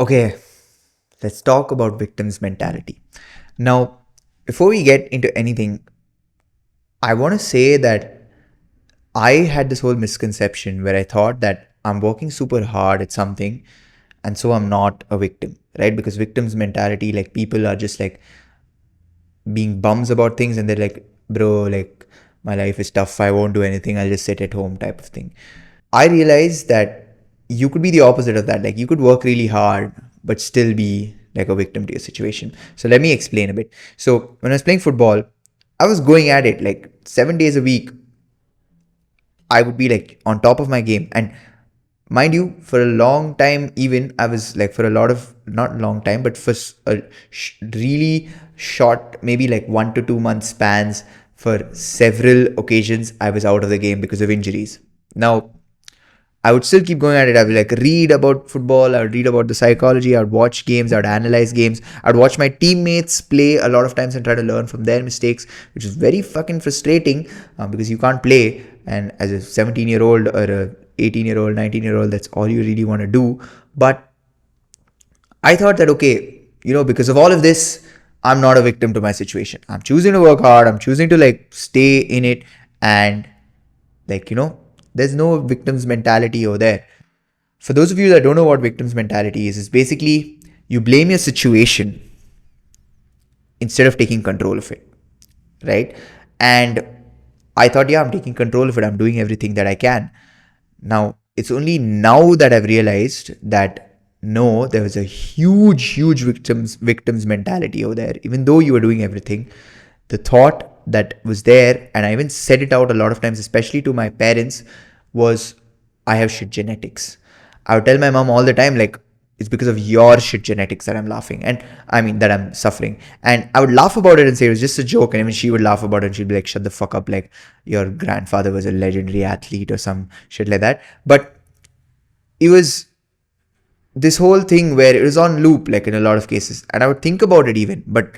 Okay, let's talk about victims' mentality. Now, before we get into anything, I want to say that I had this whole misconception where I thought that I'm working super hard at something and so I'm not a victim, right? Because victims' mentality, like people are just like being bums about things and they're like, bro, like my life is tough. I won't do anything. I'll just sit at home type of thing. I realized that you could be the opposite of that. Like you could work really hard, but still be like a victim to your situation. So let me explain a bit. So when I was playing football, I was going at it like 7 days a week. I would be like on top of my game. And mind you, for a long time, even I was like for a lot of, not long time, but for a really short, maybe like 1 to 2 month spans, for several occasions, I was out of the game because of injuries. Now, I would still keep going at it. I would like read about football. I would read about the psychology. I would watch games. I would analyze games. I would watch my teammates play a lot of times and try to learn from their mistakes, which is very fucking frustrating because you can't play. And as a 17-year-old or a 18-year-old, 19-year-old, that's all you really want to do. But I thought that, okay, because of all of this, I'm not a victim to my situation. I'm choosing to work hard. I'm choosing to like stay in it and like, there's no victim's mentality over there. For those of you that don't know what victim's mentality is, it's basically you blame your situation instead of taking control of it, right? And I thought, yeah, I'm taking control of it. I'm doing everything that I can. Now, it's only now that I've realized that no, there was a huge victims mentality over there. Even though you were doing everything, the thought that was there, and I even said it out a lot of times, especially to my parents, was I have shit genetics. I would tell my mom all the time, like, it's because of your shit genetics that I'm laughing. And I mean, that I'm suffering. And I would laugh about it and say it was just a joke. And even she would laugh about it and she'd be like, shut the fuck up. Like, your grandfather was a legendary athlete or some shit like that. But it was this whole thing where it was on loop, like in a lot of cases. And I would think about it even, but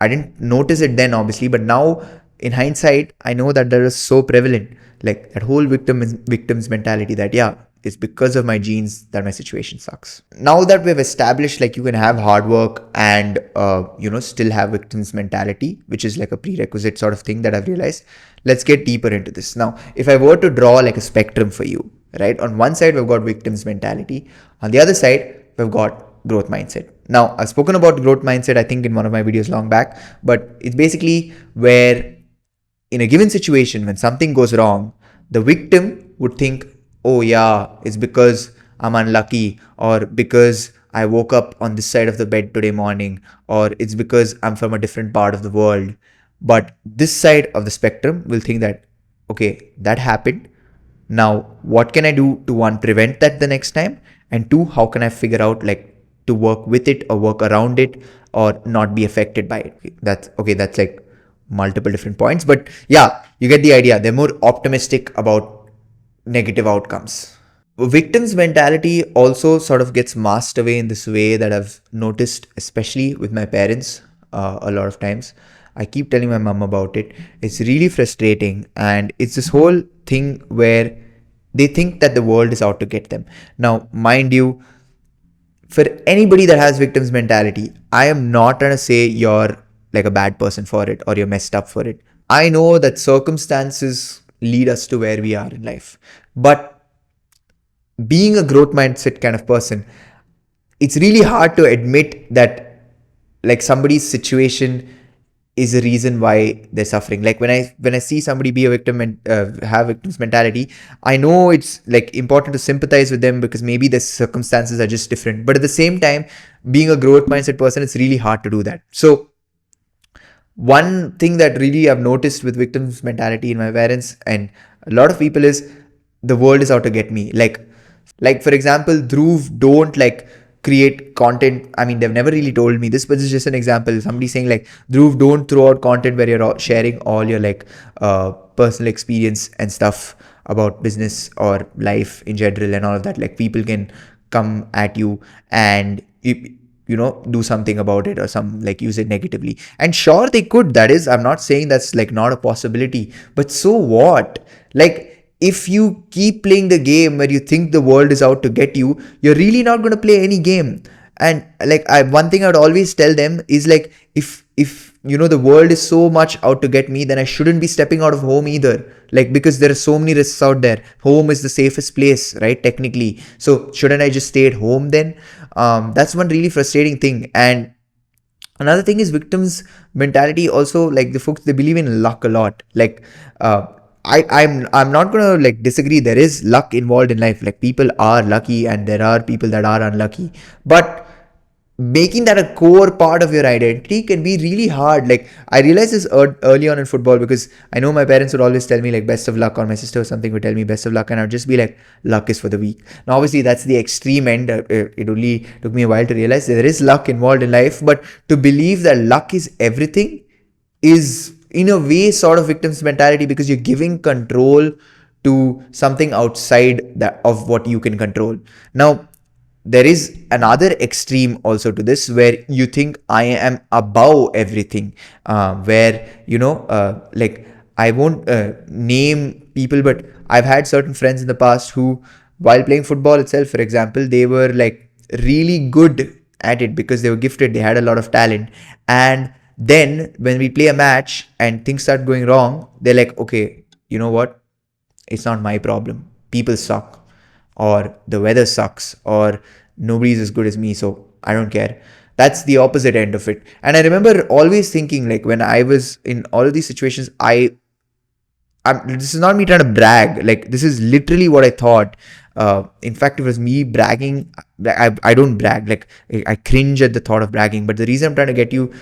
I didn't notice it then, obviously. But now, in hindsight, I know that that is so prevalent. Like that whole victim's mentality that, yeah, it's because of my genes that my situation sucks. Now that we've established like you can have hard work and still have victim's mentality, which is like a prerequisite sort of thing that I've realized, let's get deeper into this. Now, if I were to draw like a spectrum for you, right? On one side we've got victim's mentality, on the other side we've got growth mindset. Now, I've spoken about growth mindset, I think, in one of my videos long back, but it's basically where in a given situation, when something goes wrong, the victim would think, oh yeah, it's because I'm unlucky, or because I woke up on this side of the bed today morning, or it's because I'm from a different part of the world. But this side of the spectrum will think that, okay, that happened. Now, what can I do to one, prevent that the next time? And two, how can I figure out like to work with it or work around it or not be affected by it? That's like multiple different points. But yeah, you get the idea. They're more optimistic about negative outcomes. Victim's mentality also sort of gets masked away in this way that I've noticed, especially with my parents, a lot of times. I keep telling my mom about it. It's really frustrating. And it's this whole thing where they think that the world is out to get them. Now, mind you, for anybody that has victim's mentality, I am not trying to say you're like a bad person for it or you're messed up for it. I know that circumstances lead us to where we are in life. But being a growth mindset kind of person, it's really hard to admit that like somebody's situation is a reason why they're suffering. Like when I see somebody be a victim and have victim's mentality, I know it's like important to sympathize with them because maybe the circumstances are just different. But at the same time, being a growth mindset person, it's really hard to do that. So one thing that really I've noticed with victim's mentality in my parents and a lot of people is the world is out to get me. Like for example, Dhruv, don't like create content. I mean, they've never really told me this, but it's just an example. Somebody saying like, Dhruv, don't throw out content where you're sharing all your like personal experience and stuff about business or life in general and all of that. Like people can come at you and do something about it or some like use it negatively. And sure, they could. That is, I'm not saying that's like not a possibility, but so what? Like, if you keep playing the game where you think the world is out to get you, you're really not going to play any game. And like one thing I would always tell them is like, if the world is so much out to get me, then I shouldn't be stepping out of home either. Like, because there are so many risks out there. Home is the safest place, right? Technically. So shouldn't I just stay at home then? That's one really frustrating thing. And another thing is victims mentality also, like the folks, they believe in luck a lot. Like, I'm not gonna like disagree. There is luck involved in life. Like, people are lucky and there are people that are unlucky. But making that a core part of your identity can be really hard. Like, I realized this early on in football, because I know my parents would always tell me like best of luck, or my sister or something would tell me best of luck, and I'd just be like, luck is for the weak. Now obviously that's the extreme end. It only took me a while to realize there is luck involved in life, but to believe that luck is everything is in a way sort of victim's mentality, because you're giving control to something outside that of what you can control. Now there is another extreme also to this, where you think I am above everything, where like, I won't name people, but I've had certain friends in the past who, while playing football itself, for example, they were like really good at it because they were gifted, they had a lot of talent. And then when we play a match and things start going wrong, they're like, okay, you know what, it's not my problem, people suck, or the weather sucks, or nobody's as good as me, so I don't care. That's the opposite end of it. And I remember always thinking, like, when I was in all of these situations, this is not me trying to brag. Like, this is literally what I thought. In fact, it was me bragging. I don't brag. Like, I cringe at the thought of bragging. But the reason I'm trying to get you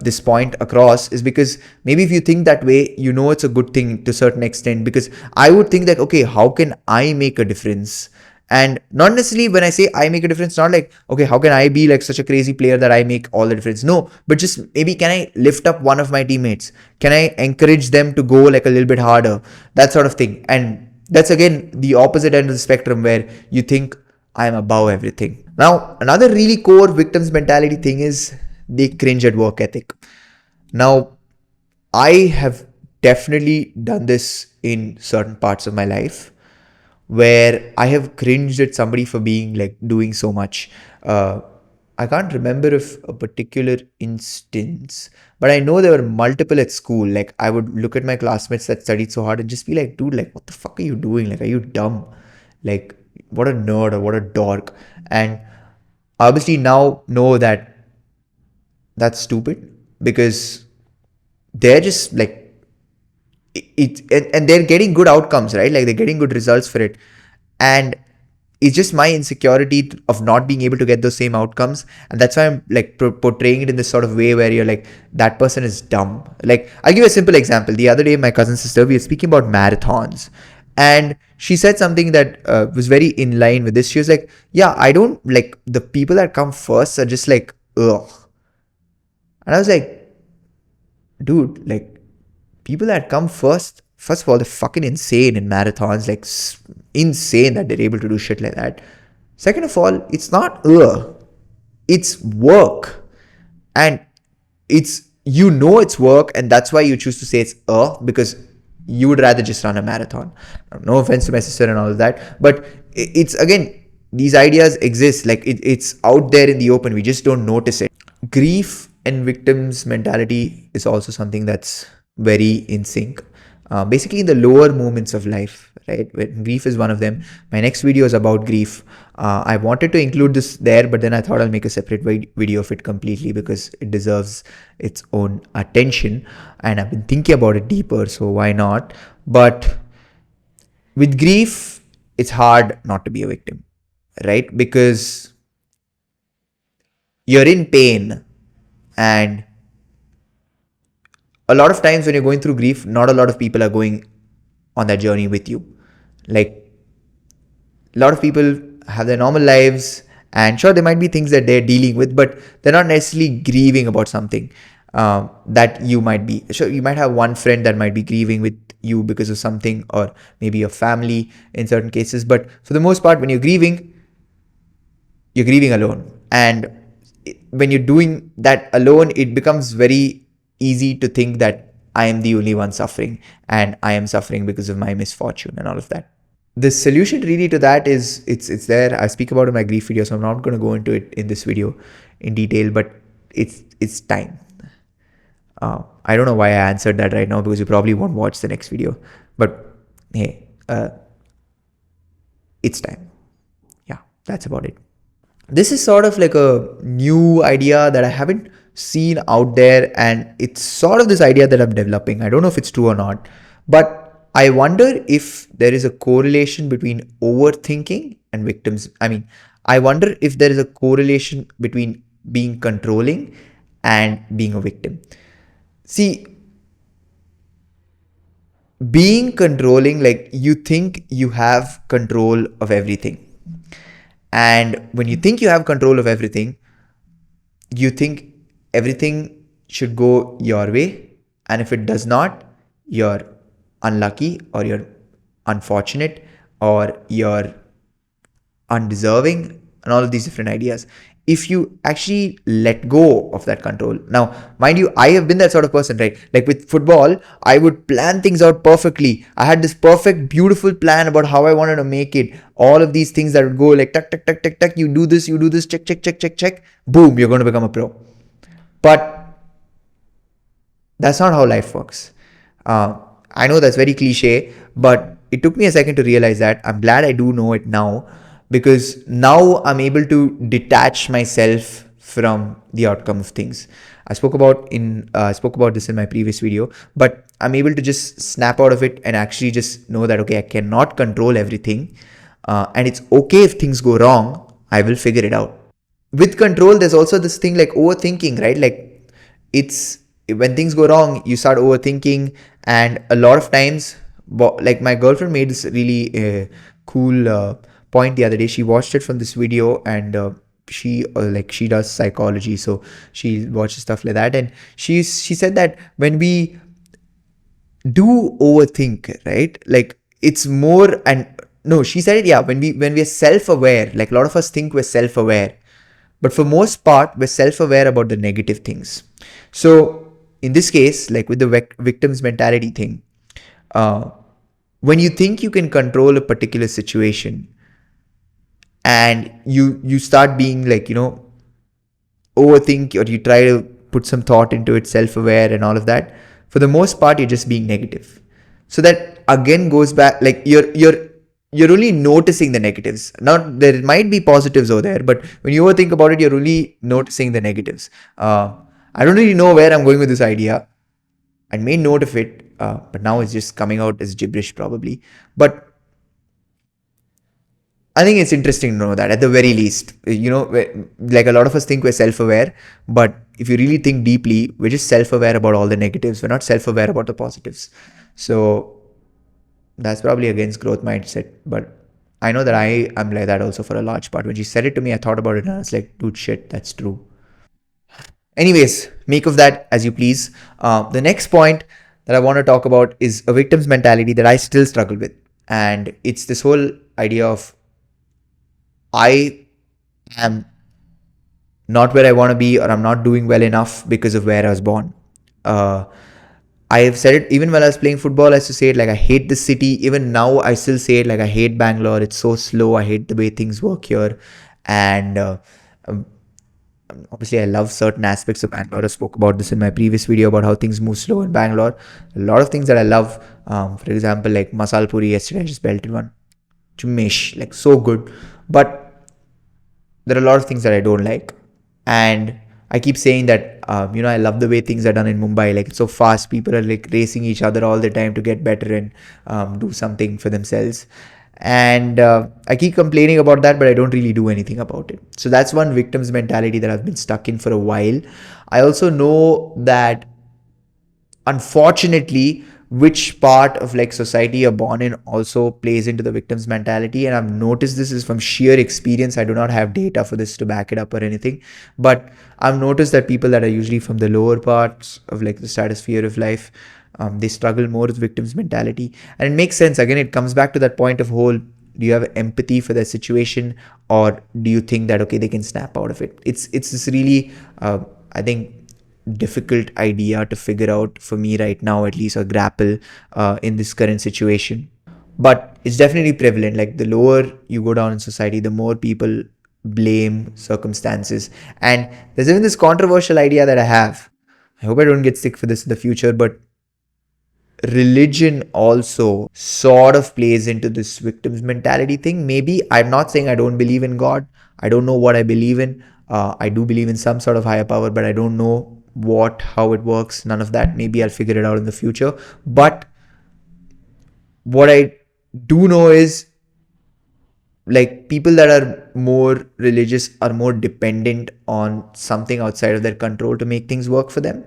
this point across is because maybe if you think that way, it's a good thing to a certain extent. Because I would think that, okay, how can I make a difference? And not necessarily when I say I make a difference, not like, okay, how can I be like such a crazy player that I make all the difference? No, but just maybe, can I lift up one of my teammates? Can I encourage them to go like a little bit harder? That sort of thing. And that's again the opposite end of the spectrum, where you think I am above everything. Now, another really core victims mentality thing is they cringe at work ethic. Now, I have definitely done this in certain parts of my life, where I have cringed at somebody for being like doing so much. I can't remember if a particular instance, but I know there were multiple at school. Like, I would look at my classmates that studied so hard and just be like, dude, like, what the fuck are you doing? Like, are you dumb? Like, what a nerd or what a dork. And obviously now know that that's stupid, because they're just like, and they're getting good outcomes, right? Like, they're getting good results for it. And it's just my insecurity of not being able to get those same outcomes. And that's why I'm like portraying it in this sort of way where you're like, that person is dumb. Like, I'll give you a simple example. The other day, my cousin sister, we were speaking about marathons, and she said something that was very in line with this. She was like, yeah, I don't like the people that come first are just like, ugh. And I was like, dude, like, people that come first of all, they're fucking insane in marathons, like insane that they're able to do shit like that. Second of all, it's not it's work, and it's it's work, and that's why you choose to say it's because you would rather just run a marathon. No offense to my sister and all of that, but it's, again, these ideas exist. Like, it's out there in the open, we just don't notice it. Grief and victims mentality is also something that's very in sync. Basically, in the lower moments of life, right? Grief is one of them. My next video is about grief. I wanted to include this there, but then I thought I'll make a separate video of it completely, because it deserves its own attention, and I've been thinking about it deeper, so why not? But with grief, it's hard not to be a victim, right? Because you're in pain, and a lot of times when you're going through grief, not a lot of people are going on that journey with you. Like, a lot of people have their normal lives, and sure, there might be things that they're dealing with, but they're not necessarily grieving about something that you might be. Sure, you might have one friend that might be grieving with you because of something, or maybe your family in certain cases. But for the most part, when you're grieving alone. And when you're doing that alone, it becomes very easy to think that I am the only one suffering, and I am suffering because of my misfortune and all of that. The solution really to that is it's there. I speak about it in my grief video, so I'm not going to go into it in this video in detail, but it's time. I don't know why I answered that right now, because you probably won't watch the next video, but hey, it's time. Yeah, that's about it. This is sort of like a new idea that I haven't seen out there, and it's sort of this idea that I'm developing. I don't know if it's true or not, but I wonder if there is a correlation between overthinking and victims. I mean, I wonder if there is a correlation between being controlling and being a victim. See, being controlling, like, you think you have control of everything. And when you think you have control of everything, you think everything should go your way. And if it does not, you're unlucky, or you're unfortunate, or you're undeserving, and all of these different ideas. If you actually let go of that control. Now, mind you, I have been that sort of person, right? Like with football, I would plan things out perfectly. I had this perfect, beautiful plan about how I wanted to make it. All of these things that would go like tuck, tuck, tuck, tuck, tuck. You do this, check, check, check, check, check. Boom, you're going to become a pro. But that's not how life works. I know that's very cliche, but it took me a second to realize that. I'm glad I do know it now, because now I'm able to detach myself from the outcome of things. I spoke about this in my previous video, but I'm able to just snap out of it and actually just know that, okay, I cannot control everything, and it's okay if things go wrong. I will figure it out. With control, there's also this thing like overthinking, right? Like, it's when things go wrong, you start overthinking, and a lot of times, like, my girlfriend made this really cool point the other day. She watched it from this video, and she does psychology, so she watches stuff like that, and she said that when we do overthink, right, like, it's more, and no, she said it, yeah, when we're self-aware, like, a lot of us think we're self-aware, but for most part, we're self-aware about the negative things. So in this case, like with the victim's mentality thing, when you think you can control a particular situation, and you start being like, overthink, or you try to put some thought into it, self-aware and all of that, for the most part, you're just being negative. So that again goes back, like, you're only noticing the negatives. Now, there might be positives over there, but when you overthink about it, you're only noticing the negatives. I don't really know where I'm going with this idea. I made note of it, but now it's just coming out as gibberish probably. But I think it's interesting to know that, at the very least, like, a lot of us think we're self-aware, but if you really think deeply, we're just self-aware about all the negatives. We're not self-aware about the positives. So that's probably against growth mindset, but I know that I am like that also for a large part. When she said it to me, I thought about it, and I was like, dude, shit, that's true. Anyways, make of that as you please. The next point that I want to talk about is a victim's mentality that I still struggle with. And it's this whole idea of, I am not where I want to be, or I'm not doing well enough because of where I was born. I have said it even when I was playing football. I used to say it like, I hate this city. Even now, I still say it like, I hate Bangalore. It's so slow. I hate the way things work here. And obviously, I love certain aspects of Bangalore. I spoke about this in my previous video about how things move slow in Bangalore. A lot of things that I love. For example, like masal puri. Yesterday, I just belted one. Chumesh, like, so good. But there are a lot of things that I don't like. And I keep saying that, I love the way things are done in Mumbai. Like, it's so fast. People are like racing each other all the time to get better and do something for themselves. And I keep complaining about that, but I don't really do anything about it. So that's one victim's mentality that I've been stuck in for a while. I also know that, unfortunately, which part of like society you're born in also plays into the victim's mentality. And I've noticed this is from sheer experience. I do not have data for this to back it up or anything, but I've noticed that people that are usually from the lower parts of like the stratosphere of life, they struggle more with victim's mentality. And it makes sense. Again, it comes back to that point of whole, do you have empathy for their situation, or do you think that, okay, they can snap out of it? It's this really, I think, difficult idea to figure out for me right now, at least, or grapple in this current situation. But it's definitely prevalent. Like the lower you go down in society, the more people blame circumstances. And there's even this controversial idea that I have. I hope I don't get sick for this in the future, but religion also sort of plays into this victim's mentality thing. Maybe I'm not saying I don't believe in God. I don't know what I believe in. I do believe in some sort of higher power, but I don't know how it works. None of that. Maybe I'll figure it out in the future. But what I do know is like people that are more religious are more dependent on something outside of their control to make things work for them.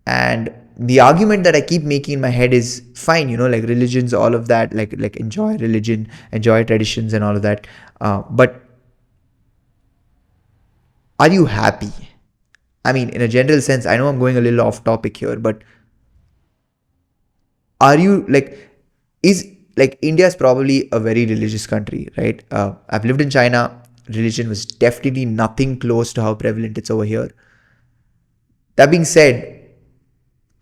And the argument that I keep making in my head is fine, like religions, all of that, like enjoy religion, enjoy traditions and all of that. But are you happy? I mean, in a general sense, I know I'm going a little off topic here, but are you like, is like India is probably a very religious country, right? I've lived in China. Religion was definitely nothing close to how prevalent it's over here. That being said,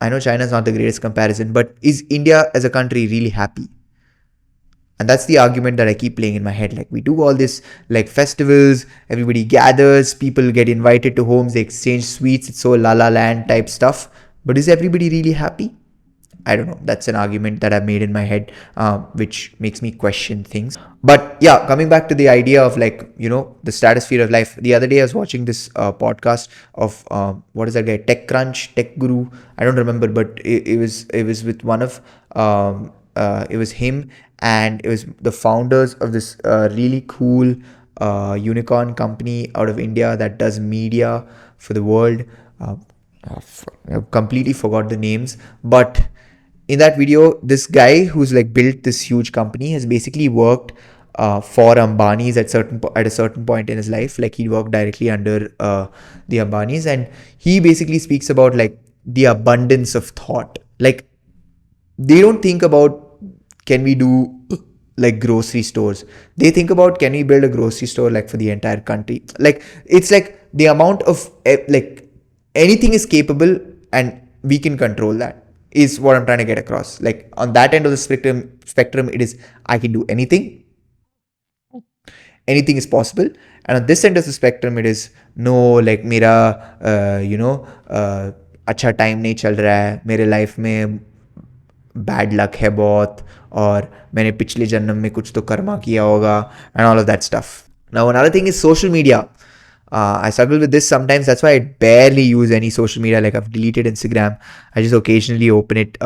I know China is not the greatest comparison, but is India as a country really happy? And that's the argument that I keep playing in my head. Like we do all this like festivals, everybody gathers, people get invited to homes, they exchange sweets, it's so la la land type stuff. But is everybody really happy? I don't know. That's an argument that I've made in my head, which makes me question things. But yeah, coming back to the idea of like, the stratosphere of life. The other day I was watching this podcast of what is that guy? TechCrunch, Tech Guru. I don't remember, but it was with one of it was him, and it was the founders of this really cool unicorn company out of India that does media for the world. I completely forgot the names, but in that video, this guy who's like built this huge company has basically worked for Ambani's at a certain point in his life. Like he worked directly under the Ambani's, and he basically speaks about like the abundance of thought. Like they don't think about can we do like grocery stores. They think about can we build a grocery store like for the entire country. Like it's like the amount of like anything is capable and we can control that is what I'm trying to get across. Like on that end of the spectrum, it is I can do anything. Anything is possible. And on this end of the spectrum, it is no like मेरा अच्छा time नहीं चल रहा है मेरे life में bad luck है बहुत और मैंने पिछले जन्म में कुछ तो कर्मा किया होगा and all of that stuff. Now another thing is social media. I struggle with this sometimes. That's why I barely use any social media. Like I've deleted Instagram. I just occasionally open it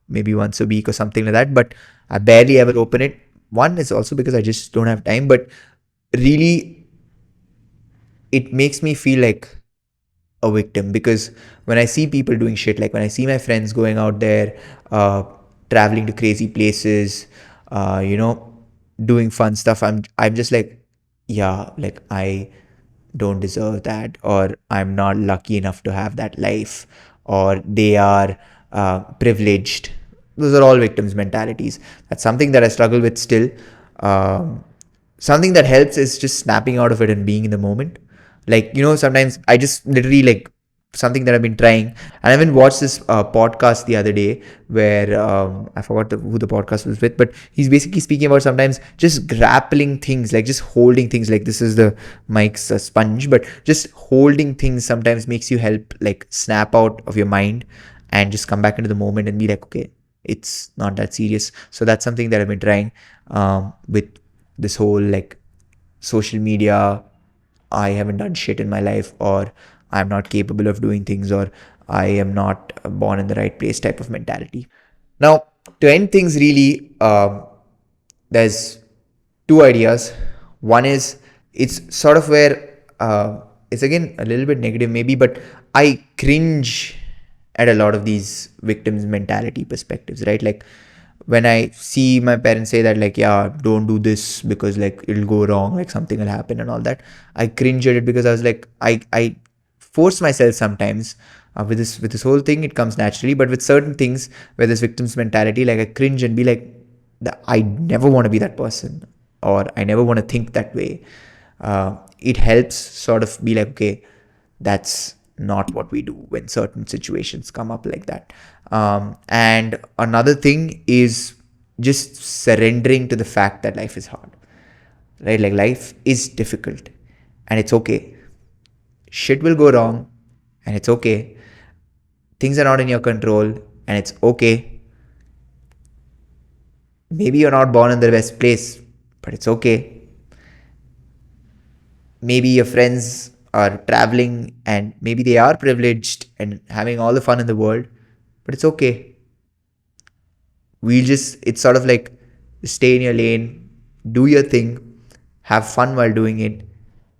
maybe once a week or something like that. But I barely ever open it. One is also because I just don't have time. But really, it makes me feel like a victim because when I see people doing shit, like when I see my friends going out there, traveling to crazy places, doing fun stuff, I'm just like, yeah, like I don't deserve that, or I'm not lucky enough to have that life, or they are privileged. Those are all victims mentalities. That's something that I struggle with still. Something that helps is just snapping out of it and being in the moment. Like, sometimes I just literally like something that I've been trying. And I even watched this podcast the other day where I forgot who the podcast was with, but he's basically speaking about sometimes just grappling things, like just holding things. Like this is the mic's sponge, but just holding things sometimes makes you help like snap out of your mind and just come back into the moment and be like, okay, it's not that serious. So that's something that I've been trying with this whole like social media. I haven't done shit in my life, or I'm not capable of doing things, or I am not born in the right place type of mentality. Now, to end things really, there's two ideas. One is it's sort of where it's again a little bit negative maybe, but I cringe at a lot of these victims mentality perspectives, right? Like when I see my parents say that like, yeah, don't do this because like it'll go wrong, like something will happen and all that, I cringe at it because I was like, I force myself sometimes with this whole thing. It comes naturally, but with certain things where there's victims mentality, like I cringe and be like, I never want to be that person, or I never want to think that way. It helps sort of be like, okay, that's not what we do when certain situations come up like that. And another thing is just surrendering to the fact that life is hard, right? Like life is difficult and it's okay. Shit will go wrong and it's okay. Things are not in your control and it's okay. Maybe you're not born in the best place, but it's okay. Maybe your friends are traveling and maybe they are privileged and having all the fun in the world, but it's okay. It's sort of like stay in your lane, do your thing, have fun while doing it.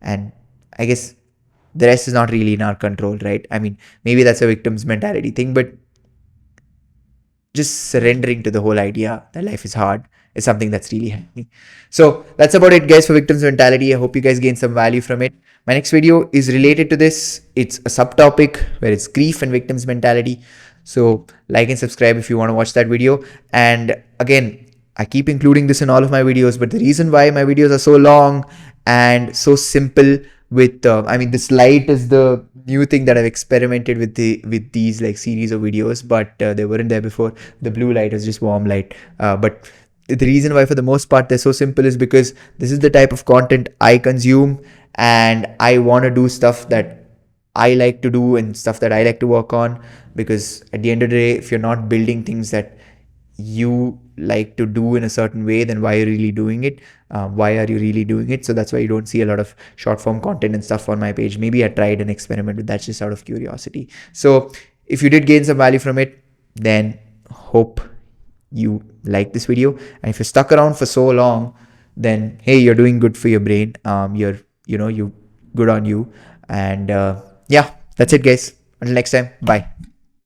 And I guess the rest is not really in our control, right? I mean, maybe that's a victim's mentality thing, but just surrendering to the whole idea that life is hard is something that's really helped me. So that's about it, guys, for victims mentality. I hope you guys gain some value from it. My next video is related to this. It's a subtopic where it's grief and victims mentality. So like and subscribe if you want to watch that video. And again, I keep including this in all of my videos, but the reason why my videos are so long and so simple with this light is the new thing that I've experimented with these like series of videos, but they weren't there before. The blue light is just warm light, but the reason why for the most part they're so simple is because this is the type of content I consume, and I want to do stuff that I like to do and stuff that I like to work on, because at the end of the day, if you're not building things that you like to do in a certain way, then why are you really doing it? Why are you really doing it? So that's why you don't see a lot of short form content and stuff on my page. Maybe I tried an experiment with that just out of curiosity. So if you did gain some value from it, then hope you like this video. And if you're stuck around for so long, then hey, you're doing good for your brain. You good on you. And yeah, that's it, guys. Until next time, bye.